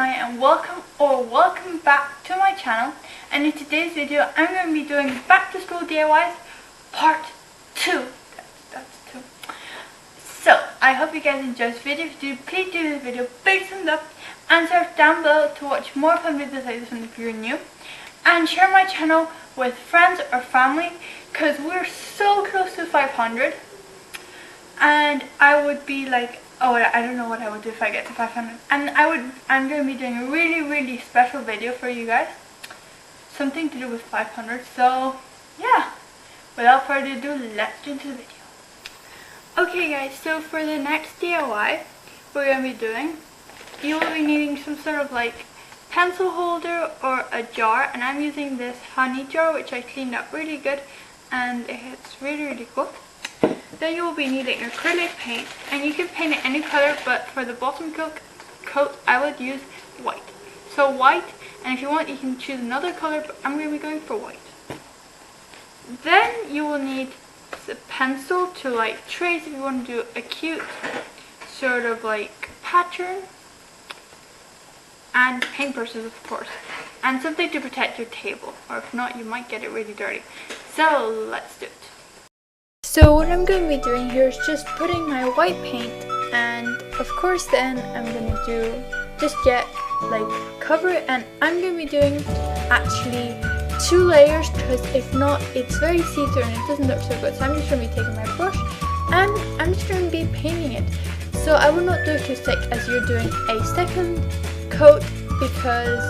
Maya and welcome back to my channel. And in today's video I'm going to be doing back to school DIYs part 2. That's 2. So I hope you guys enjoyed this video. If you do, please do this video big thumbs up and subscribe down below to watch more fun videos like this one if you're new. And share my channel with friends or family because we're so close to 500. And I would be like, oh, I don't know what I would do if I get to 500. And I'm going to be doing a really special video for you guys. Something to do with 500. So, yeah. Without further ado, let's get into the video. Okay guys, so for the next DIY we're going to be doing, you will be needing some sort of like pencil holder or a jar. And I'm using this honey jar which I cleaned up really good. And it's really cool. Then you will be needing acrylic paint, and you can paint it any color, but for the bottom coat I would use white. So white, and if you want you can choose another color, but I'm going to be going for white. Then you will need a pencil to like trace if you want to do a cute sort of like pattern, and paintbrushes of course, and something to protect your table, or if not you might get it really dirty. So let's do it. So what I'm going to be doing here is just putting my white paint, and of course then I'm going to do just get like cover it, and I'm going to be doing actually 2 layers because if not it's very see-through and it doesn't look so good. So I'm just going to be taking my brush and I'm just going to be painting it. So I will not do it too thick as you're doing a second coat, because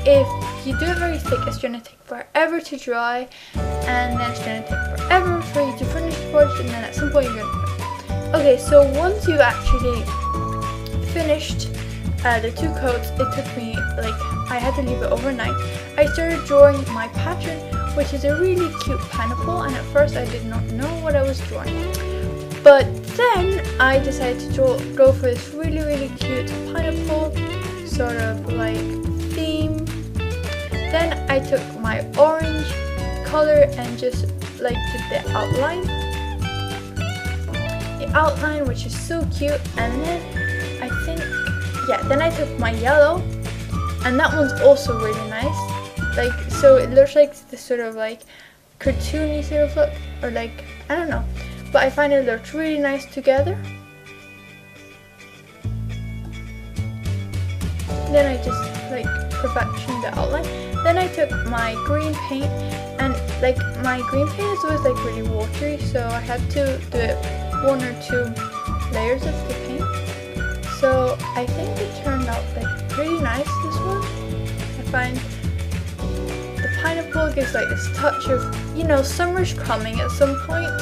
if you do it very thick it's going to take forever to dry, and then it's going to take forever for you to finish the project, and then at some point you're going to quit. Okay, so once you've actually finished the 2 coats, it took me like, I had to leave it overnight. I started drawing my pattern, which is a really cute pineapple, and at first I did not know what I was drawing. But then I decided to go for this really cute pineapple sort of like theme. Then I took my orange color and just like did the outline, which is so cute. And then I think, yeah, then I took my yellow, and that one's also really nice. Like, so it looks like this sort of like cartoony sort of look, or like, I don't know, but I find it looks really nice together. Then I just like perfection the outline. Then I took my green paint, and like my green paint is always like really watery, so I had to do it 1 or 2 layers of the paint. So I think it turned out like pretty nice, this one. I find the pineapple gives like this touch of, you know, summer's coming at some point.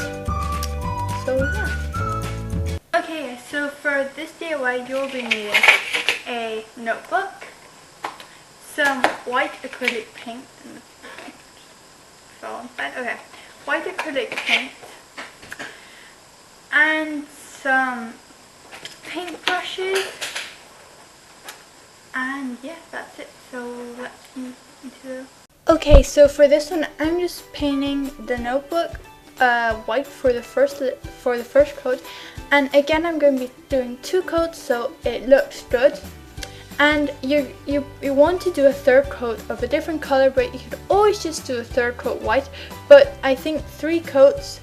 So yeah. Okay, so for this DIY you'll be needing a notebook, some white acrylic paint, okay, white acrylic paint, and some paintbrushes, and yeah, that's it. So let's move into the... Okay, so for this one I'm just painting the notebook white for the first coat, and again I'm going to be doing 2 coats so it looks good. And you want to do a 3rd coat of a different color, but you could always just do a 3rd coat white, but I think 3 coats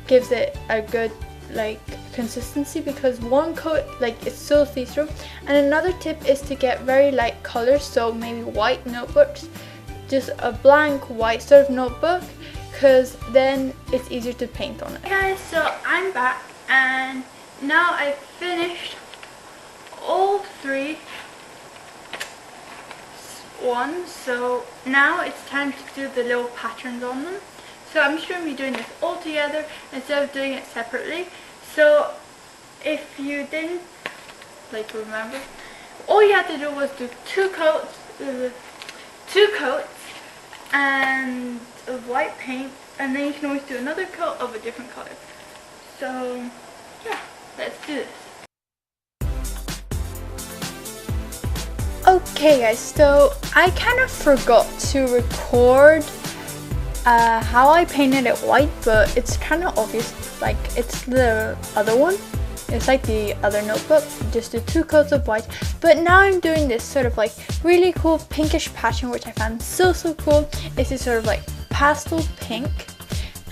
gives it a good like consistency, because 1 coat like it's so see-through. And another tip is to get very light colors, so maybe white notebooks, just a blank white sort of notebook, because then it's easier to paint on it. Hey guys, so I'm back, and now I've finished all 3 ones, so now it's time to do the little patterns on them. So I'm just going to be doing this all together instead of doing it separately. So if you didn't like remember, all you had to do was do 2 coats and of white paint, and then you can always do another coat of a different color. So yeah, let's do this. Okay guys, so I kind of forgot to record how I painted it white, but it's kind of obvious, like it's the other one. It's like the other notebook, just the 2 coats of white. But now I'm doing this sort of like really cool pinkish pattern, which I found so cool. It's this sort of like pastel pink,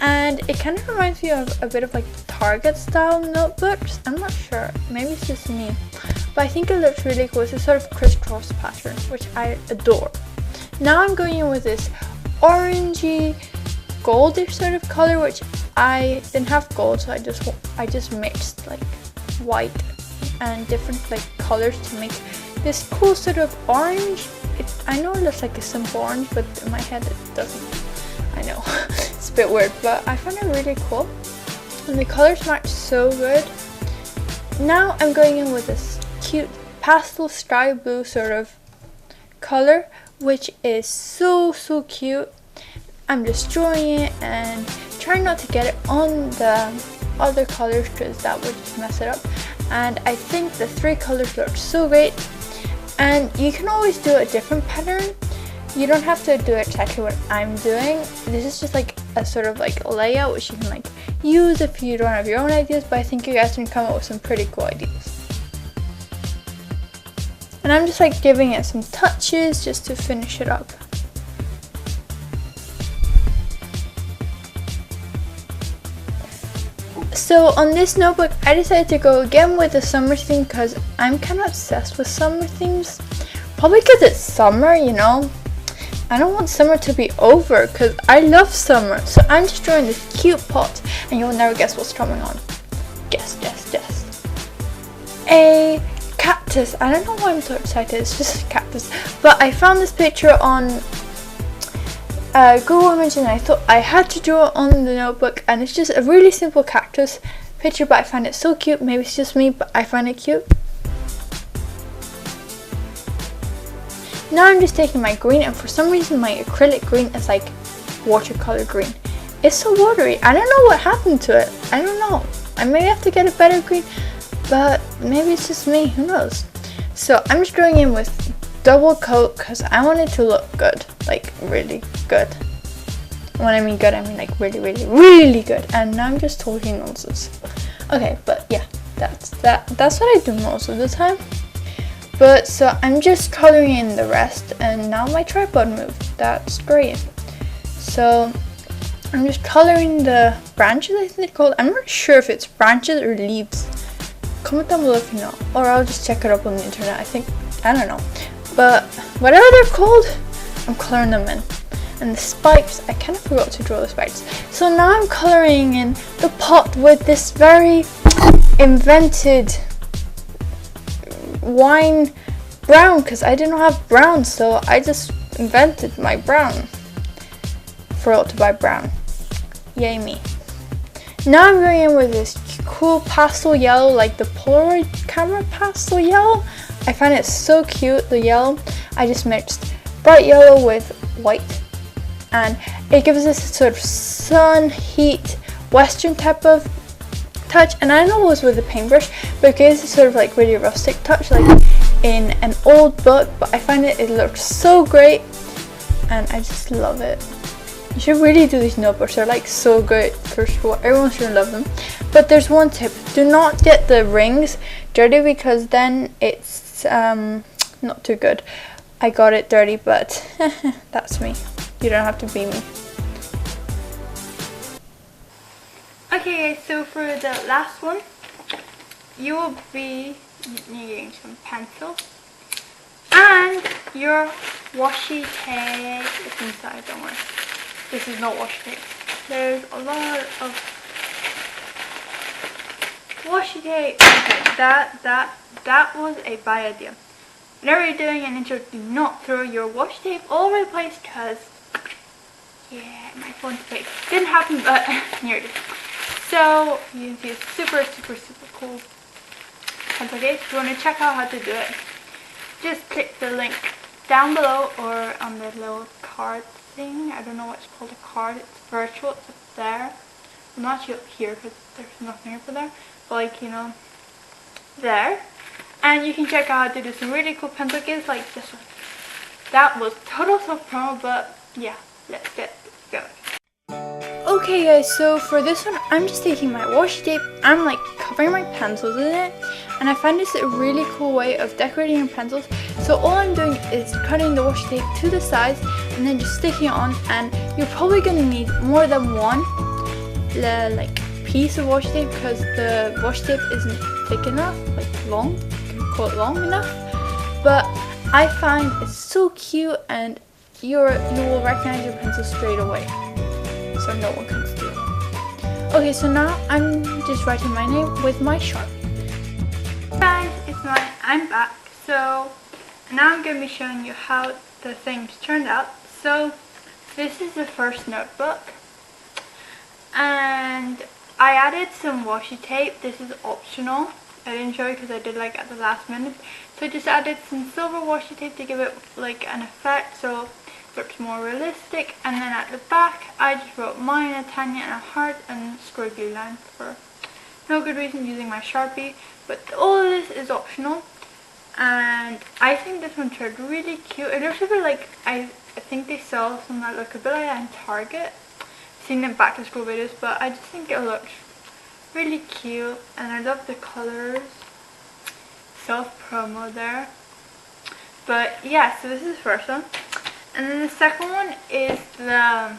and it kind of reminds me of a bit of like Target style notebooks. I'm not sure, maybe it's just me, but I think it looks really cool. It's a sort of crisscross pattern, which I adore. Now I'm going in with this orangey goldish sort of color, which I didn't have gold, so I just mixed like white and different like colors to make this cool sort of orange. I know it looks like a simple orange, but in my head it doesn't. I know it's a bit weird, but I found it really cool, and the colors match so good. Now I'm going in with this cute pastel sky blue sort of color, which is so cute. I'm just drawing it and trying not to get it on the other colors, because that would just mess it up. And I think the 3 colors look so great, and you can always do a different pattern. You don't have to do exactly what I'm doing. This is just like a sort of like layout which you can like use if you don't have your own ideas, but I think you guys can come up with some pretty cool ideas. And I'm just like giving it some touches just to finish it up. So on this notebook, I decided to go again with the summer theme, because I'm kind of obsessed with summer themes. Probably because it's summer, you know. I don't want summer to be over, because I love summer. So I'm just drawing this cute pot, and you'll never guess what's coming on. Guess. A cactus. I don't know why I'm so excited, it's just a cactus. But I found this picture on Google Image, and I thought I had to draw it on the notebook, and it's just a really simple cactus picture, but I find it so cute. Maybe it's just me, but I find it cute. Now I'm just taking my green, and for some reason my acrylic green is like watercolor green. It's so watery. I don't know what happened to it. I don't know. I may have to get a better green, but maybe it's just me, who knows. So I'm just going in with double coat, because I want it to look good, like really good. When I mean good, I mean like really good. And now I'm just talking nonsense. Okay, but yeah, that's what I do most of the time. But so I'm just coloring in the rest, and now my tripod moved. That's great. So I'm just coloring the branches, I think they're called. I'm not sure if it's branches or leaves. Comment down below if you know, or I'll just check it up on the internet. I don't know. But whatever they're called, I'm coloring them in. And the spikes, I kind of forgot to draw the spikes. So now I'm coloring in the pot with this very invented wine brown, because I didn't have brown, so I just invented my brown. Forgot to buy brown. Yay me. Now I'm going in with this cool pastel yellow, like the Polaroid camera pastel yellow. I find it so cute, the yellow. I just mixed bright yellow with white, and it gives this sort of sun, heat, western type of touch. And I know it was with a paintbrush, but it gives a sort of like really rustic touch, like in an old book. But I find it looks so great, and I just love it. You should really do these notebooks, they're like so great for school. Everyone should love them. But there's one tip: do not get the rings dirty, because then it's not too good. I got it dirty, but that's me. You don't have to be me. Okay, so for the last one, you will be needing some pencils, and your washi tape is inside. Don't worry, this is not washi tape. There's a lot of washi tape. Okay, that was a bad idea. Whenever you're doing an intro, do not throw your washi tape all over the place, because yeah, my phone's fake. Didn't happen, but here it is. So you can see it's super cool pencil case. If you want to check out how to do it, just click the link down below or on the little card thing. I don't know what it's called, a card. It's virtual. It's up there. I'm not sure here because there's nothing up there, but like, you know, there. And you can check out how to do some really cool pencil cases like this one. That was total self-promo, but yeah, let's get going. Okay guys, so for this one, I'm just taking my washi tape, I'm like covering my pencils in it, and I find this a really cool way of decorating your pencils. So all I'm doing is cutting the washi tape to the sides and then just sticking it on, and you're probably going to need more than one like piece of washi tape because the washi tape isn't thick enough, like long, you can call it long enough, but I find it's so cute and you will recognize your pencil straight away, so no one can steal it. Okay, so now I'm just writing my name with my Sharpie. Guys, it's Maia, I'm back. So now I'm going to be showing you how the things turned out. So this is the first notebook, and I added some washi tape. This is optional. I didn't show you because I did like at the last minute. So I just added some silver washi tape to give it like an effect so it looks more realistic. And then at the back I just wrote Maia Natania and a heart and squiggly line for no good reason using my Sharpie. But all of this is optional. And I think this one turned really cute. It looks a bit like, I think they sell some that look a bit like in Target. I've seen them back to school videos, but I just think it looks really cute and I love the colors. Self-promo there. But yeah, so this is the first one. And then the second one is the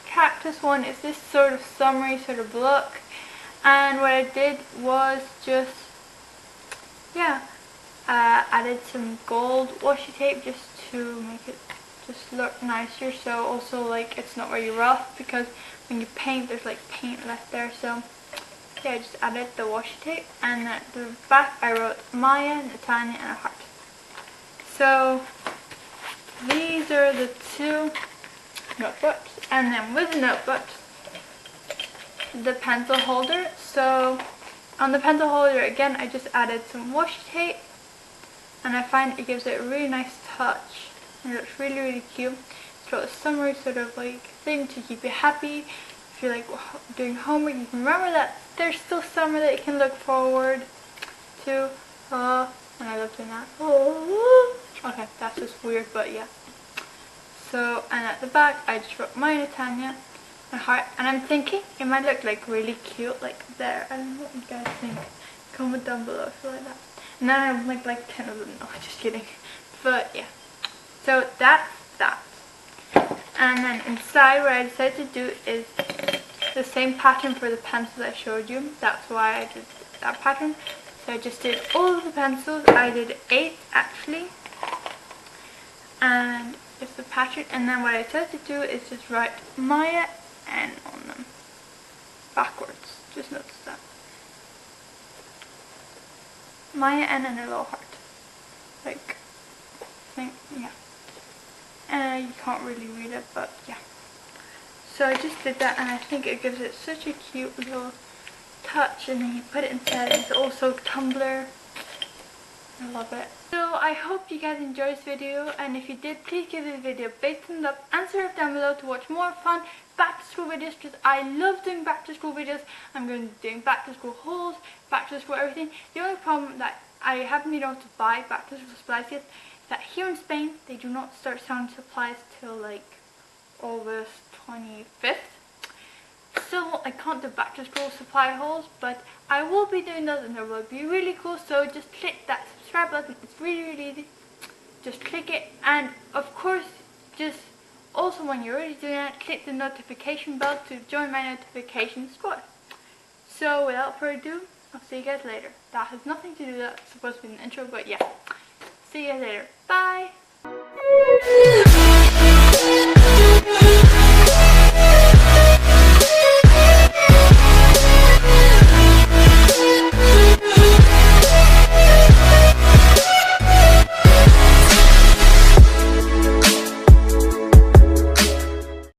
cactus one. It's this sort of summery sort of look. And what I did was just, yeah, added some gold washi tape just to make it just look nicer. So also like it's not very rough because when you paint there's like paint left there. So yeah, I just added the washi tape, and at the back I wrote Maia, Natania and a heart. So these are the two notebooks, and then with the notebooks, the pencil holder. So on the pencil holder again I just added some washi tape, and I find it gives it a really nice touch. It looks really, really cute. It's got a summery sort of like thing to keep you happy. If you're like doing homework, you can remember that there's still summer that you can look forward to. And I love doing that. Okay, that's just weird, but yeah. So, and at the back I just wrote Maia Natania and heart, and I'm thinking it might look like really cute like there. I don't know what you guys think. Comment down below if you like that. And then I make like 10 of them. No, just kidding. But yeah. So that's that. And then inside what I decided to do is the same pattern for the pencils I showed you. That's why I did that pattern. So I just did all of the pencils. I did 8 actually. And it's the pattern. And then what I decided to do is just write Maia N on them. Backwards. Just notice that. Maia N and a little heart. Like, I think, yeah. You can't really read it, but yeah. So I just did that, and I think it gives it such a cute little touch, and then you put it inside. It's also Tumblr. I love it. So I hope you guys enjoyed this video, and if you did, please give this video a big thumbs up and subscribe down below to watch more fun back to school videos, because I love doing back to school videos. I'm going to be doing back to school hauls, back to school everything. The only problem that I haven't been able to buy back to school supplies yet is that here in Spain they do not start selling supplies till like August 25th. So I can't do back to school supply hauls, but I will be doing those and they will be really cool. So just click that subscribe button. It's really, really easy. Just click it, and of course just also when you're already doing that, click the notification bell to join my notification squad. So without further ado, I'll see you guys later. That has nothing to do, that's supposed to be an intro, but yeah. See you guys later. Bye!